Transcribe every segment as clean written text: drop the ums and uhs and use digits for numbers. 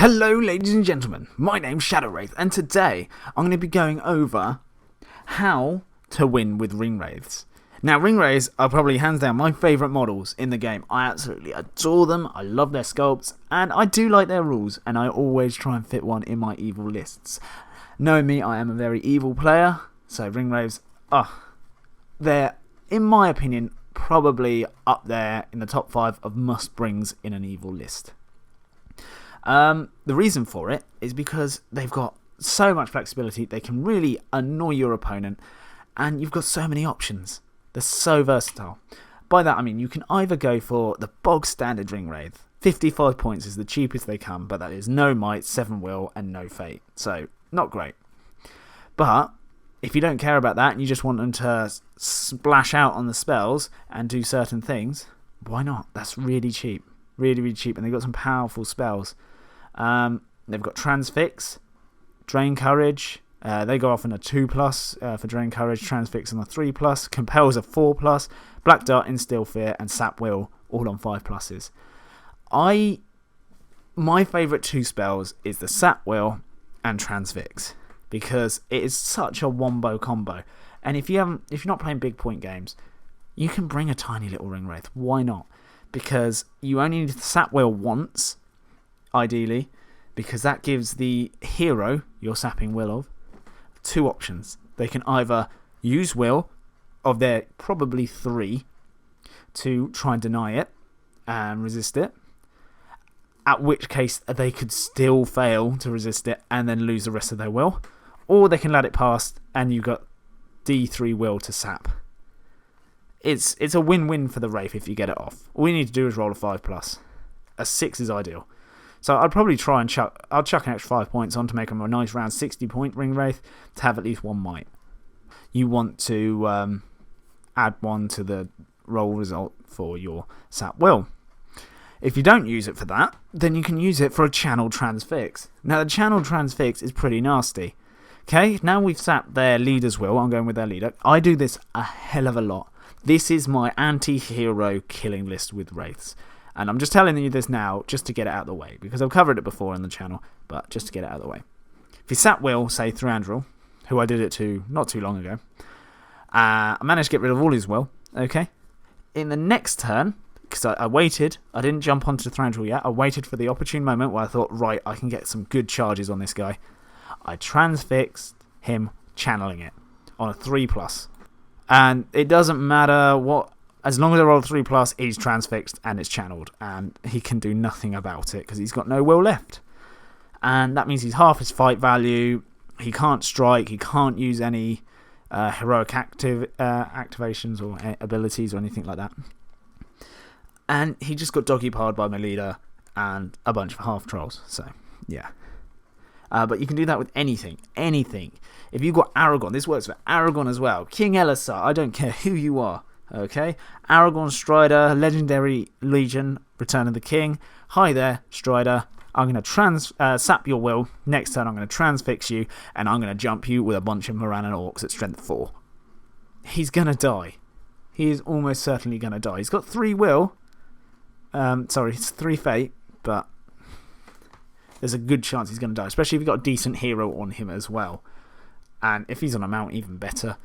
Hello ladies and gentlemen, my name's Wraith, and today I'm going to be going over how to win with Ringwraiths. Now Ringwraiths are probably hands down my favourite models in the game. I absolutely adore them, I love their sculpts, and I do like their rules, and I always try and fit one in my evil lists. Knowing me, I am a very evil player, so Ringwraiths, they're, in my opinion, probably up there in the top 5 of must-brings in an evil list. The reason for it is because they've got so much flexibility, they can really annoy your opponent, and you've got so many options. They're so versatile. By that I mean you can either go for the bog standard Ringwraith. 55 points is the cheapest they come, but that is no might, 7 will, and no fate. So, not great. But, if you don't care about that and you just want them to splash out on the spells and do certain things, why not? That's really cheap. Really, really cheap, and they've got some powerful spells. They've got Transfix, Drain Courage. They go off on a 2+, for Drain Courage, Transfix on a 3+, Compels a 4+, Black Dart, Instill Fear, and Sap Will, all on 5+. My favourite 2 spells is the Sap Will and Transfix, because it is such a wombo combo. And if you're not playing big point games, you can bring a tiny little Ringwraith. Why not? Because you only need to Sap Will once, ideally, because that gives the hero you're sapping Will of 2 options. They can either use Will of their probably 3 to try and deny it and resist it, at which case they could still fail to resist it and then lose the rest of their Will, or they can let it past and you've got D3 Will to sap. It's a win-win for the Wraith if you get it off. All you need to do is roll a 5+. A 6 is ideal. So I'd probably try and chuck an extra 5 points on to make them a nice round 60-point Ringwraith to have at least 1 might. You want to add 1 to the roll result for your Sap Will. If you don't use it for that, then you can use it for a Channel Transfix. Now the Channel Transfix is pretty nasty. Okay, now we've sapped their leader's Will, I'm going with their leader. I do this a hell of a lot. This is my anti-hero killing list with Wraiths. And I'm just telling you this now just to get it out of the way, because I've covered it before on the channel, but just to get it out of the way. If you sap Will, say Thranduil, who I did it to not too long ago, I managed to get rid of all his Will, okay? In the next turn, because I waited, I didn't jump onto Thranduil yet, I waited for the opportune moment where I thought, right, I can get some good charges on this guy. I transfixed him, channeling it, on a 3+. And it doesn't matter what, as long as I roll 3+, he's transfixed and it's channeled, and he can do nothing about it because he's got no Will left. And that means he's half his fight value, he can't strike, he can't use any heroic activations or abilities or anything like that. And he just got doggy-powered by my leader and a bunch of half-trolls, so yeah. But you can do that with anything. If you've got Aragorn, this works for Aragorn as well. King Elisar, I don't care who you are. Okay, Aragorn Strider, Legendary Legion, Return of the King. Hi there, Strider. I'm going to sap your Will. Next turn, I'm going to transfix you, and I'm going to jump you with a bunch of Morannon Orcs at strength 4. He's going to die. He is almost certainly going to die. He's got 3 Will. Sorry, it's 3 Fate, but there's a good chance he's going to die, especially if you've got a decent hero on him as well. And if he's on a mount, even better.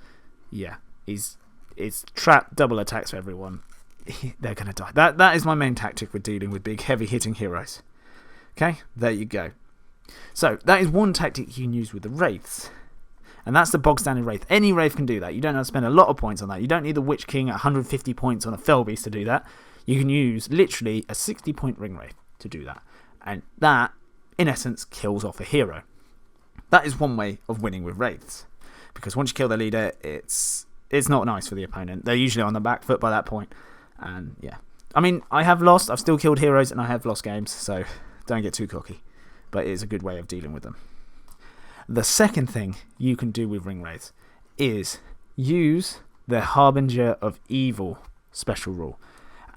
Yeah, it's trap, double attacks for everyone. They're going to die. That is my main tactic with dealing with big, heavy-hitting heroes. Okay, there you go. So, that is one tactic you can use with the Wraiths. And that's the bog-standard Wraith. Any Wraith can do that. You don't have to spend a lot of points on that. You don't need the Witch King at 150 points on a Fellbeast to do that. You can use, literally, a 60-point Ringwraith to do that. And that, in essence, kills off a hero. That is one way of winning with Wraiths. Because once you kill their leader, it's not nice for the opponent. They're usually on the back foot by that point. And yeah. I mean, I have lost. I've still killed heroes and I have lost games. So don't get too cocky. But it is a good way of dealing with them. The second thing you can do with Ringwraiths is use the Harbinger of Evil special rule.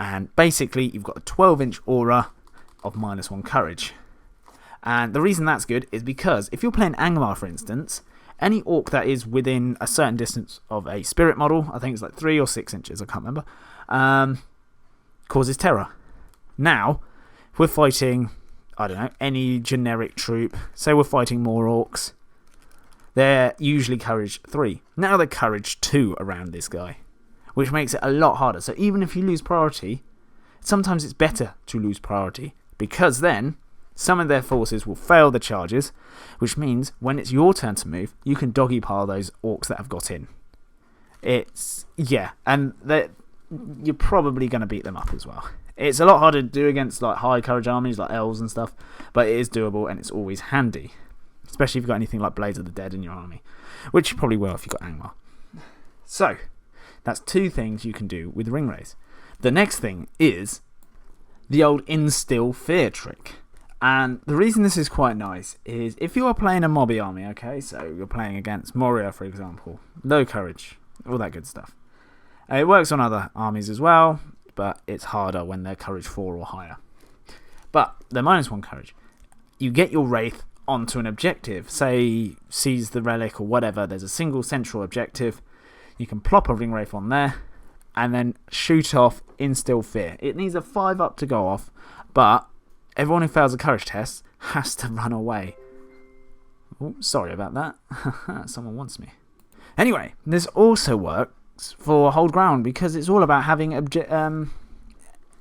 And basically, you've got a 12-inch aura of -1 courage. And the reason that's good is because if you're playing Angmar, for instance, any orc that is within a certain distance of a spirit model, I think it's like 3 or 6 inches, I can't remember, causes terror. Now, if we're fighting I don't know, any generic troop. Say we're fighting more orcs. They're usually courage 3. Now they're courage 2 around this guy, which makes it a lot harder. So even if you lose priority, sometimes it's better to lose priority, because then some of their forces will fail the charges, which means when it's your turn to move, you can doggy pile those orcs that have got in. And you're probably going to beat them up as well. It's a lot harder to do against like high courage armies like elves and stuff, but it is doable and it's always handy, especially if you've got anything like Blades of the Dead in your army, which you probably will if you've got Angmar. So that's 2 things you can do with Ringwraiths. The next thing is the old instill fear trick. And the reason this is quite nice is if you are playing a mobby army, okay, so you're playing against Moria, for example, low courage, all that good stuff. It works on other armies as well, but it's harder when they're courage 4 or higher. But they're -1 courage. You get your Wraith onto an objective, say seize the relic or whatever, there's a single central objective. You can plop a Ringwraith on there and then shoot off instill fear. It needs a 5 up to go off, but everyone who fails a courage test has to run away. Oh, sorry about that. Someone wants me. Anyway, this also works for hold ground because it's all about having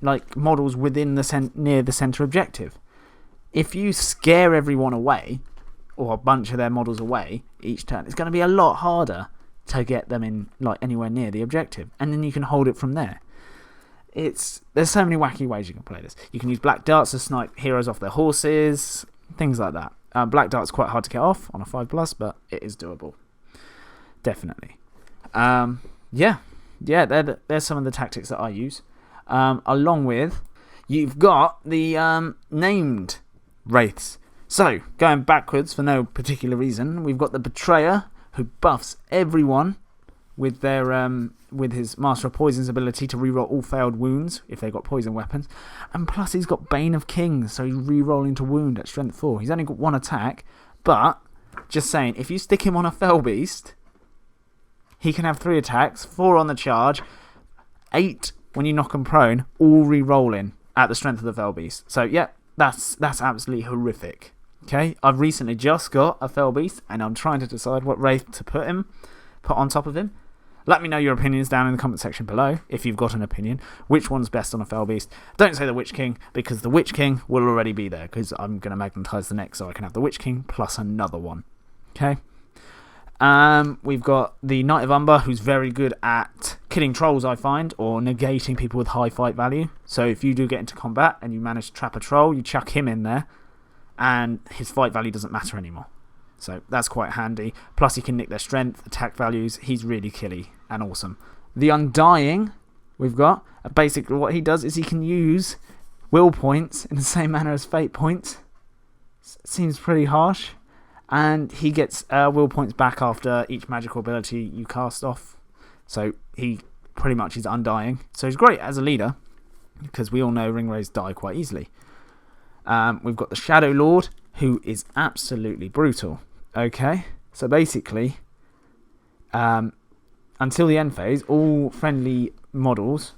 like models within near the center objective. If you scare everyone away, or a bunch of their models away each turn, it's going to be a lot harder to get them in like anywhere near the objective, and then you can hold it from there. There's so many wacky ways you can play this. You can use black darts to snipe heroes off their horses, things like that. Black dart's quite hard to get off on a 5+, but it is doable. Definitely. There's some of the tactics that I use. Along with, you've got the named wraiths. So, going backwards for no particular reason, we've got the Betrayer, who buffs everyone with his Master of Poison's ability to reroll all failed wounds if they've got poison weapons. And plus he's got Bane of Kings, so he's rerolling to wound at strength 4. He's only got 1 attack, but just saying, if you stick him on a Fell Beast, he can have 3 attacks, 4 on the charge, 8 when you knock him prone, all rerolling at the strength of the Fell Beast. So yeah, that's absolutely horrific. Okay, I've recently just got a Fell Beast and I'm trying to decide what Wraith to put on top of him. Let me know your opinions down in the comment section below, if you've got an opinion. Which one's best on a Fell Beast? Don't say the Witch King, because the Witch King will already be there, because I'm going to magnetize the neck so I can have the Witch King plus another one. Okay? We've got the Knight of Umber, who's very good at killing trolls, I find, or negating people with high fight value. So if you do get into combat and you manage to trap a troll, you chuck him in there, and his fight value doesn't matter anymore. So that's quite handy. Plus he can nick their strength, attack values. He's really killy and awesome. The Undying, we've got. Basically what he does is he can use will points in the same manner as fate points. Seems pretty harsh. And he gets will points back after each magical ability you cast off. So he pretty much is Undying. So he's great as a leader, because we all know Ringwraiths die quite easily. We've got the Shadow Lord, who is absolutely brutal. Okay, so basically, until the end phase, all friendly models,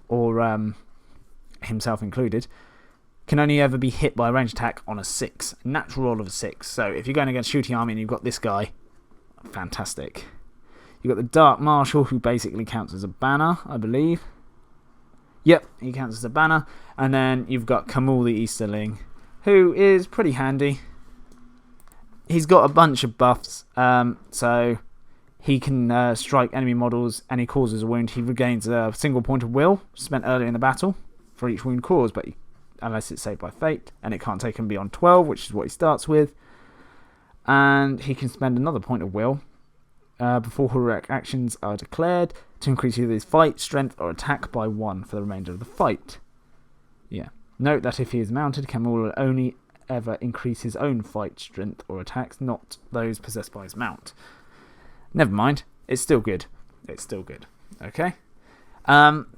or himself included, can only ever be hit by a ranged attack on a 6. Natural roll of a 6. So if you're going against shooting army and you've got this guy, fantastic. You've got the Dark Marshal, who basically counts as a banner, I believe. Yep, he counts as a banner. And then you've got Kamul the Easterling, who is pretty handy. He's got a bunch of buffs, so he can strike enemy models and he causes a wound. He regains a single point of will spent earlier in the battle for each wound caused, but unless it's saved by fate, and it can't take him beyond 12, which is what he starts with. And he can spend another point of will before heroic actions are declared to increase either his fight, strength, or attack by 1 for the remainder of the fight. Yeah. Note that if he is mounted, Kamul will only ever increase his own fight, strength, or attacks, not those possessed by his mount. Never mind. It's still good. It's still good. Okay?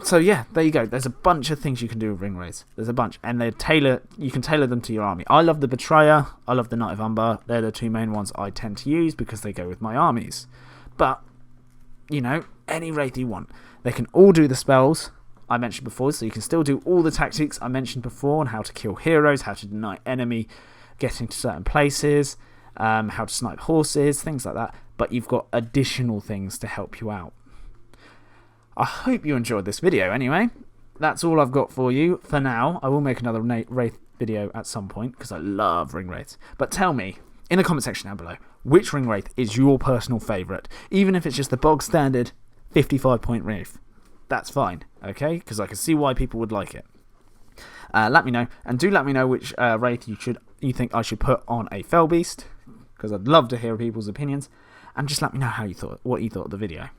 So yeah, there you go. There's a bunch of things you can do with Ringwraiths. There's a bunch. And you can tailor them to your army. I love the Betrayer. I love the Knight of Umber. They're the 2 main ones I tend to use because they go with my armies. But, you know, any Wraith you want. They can all do the spells. I mentioned before, so you can still do all the tactics I mentioned before on how to kill heroes, how to deny enemy getting to certain places, how to snipe horses, things like that. But you've got additional things to help you out. I hope you enjoyed this video anyway. That's all I've got for you for now. I will make another Wraith video at some point because I love Ringwraiths. But tell me in the comment section down below, which Ringwraith is your personal favourite? Even if it's just the bog standard 55-point Wraith. That's fine, okay? Because I can see why people would like it. Let me know, and do let me know which Wraith you think I should put on a Fell Beast, because I'd love to hear people's opinions, and just let me know what you thought of the video.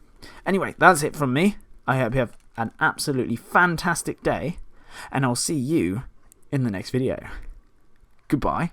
Anyway, that's it from me. I hope you have an absolutely fantastic day, and I'll see you in the next video. Goodbye.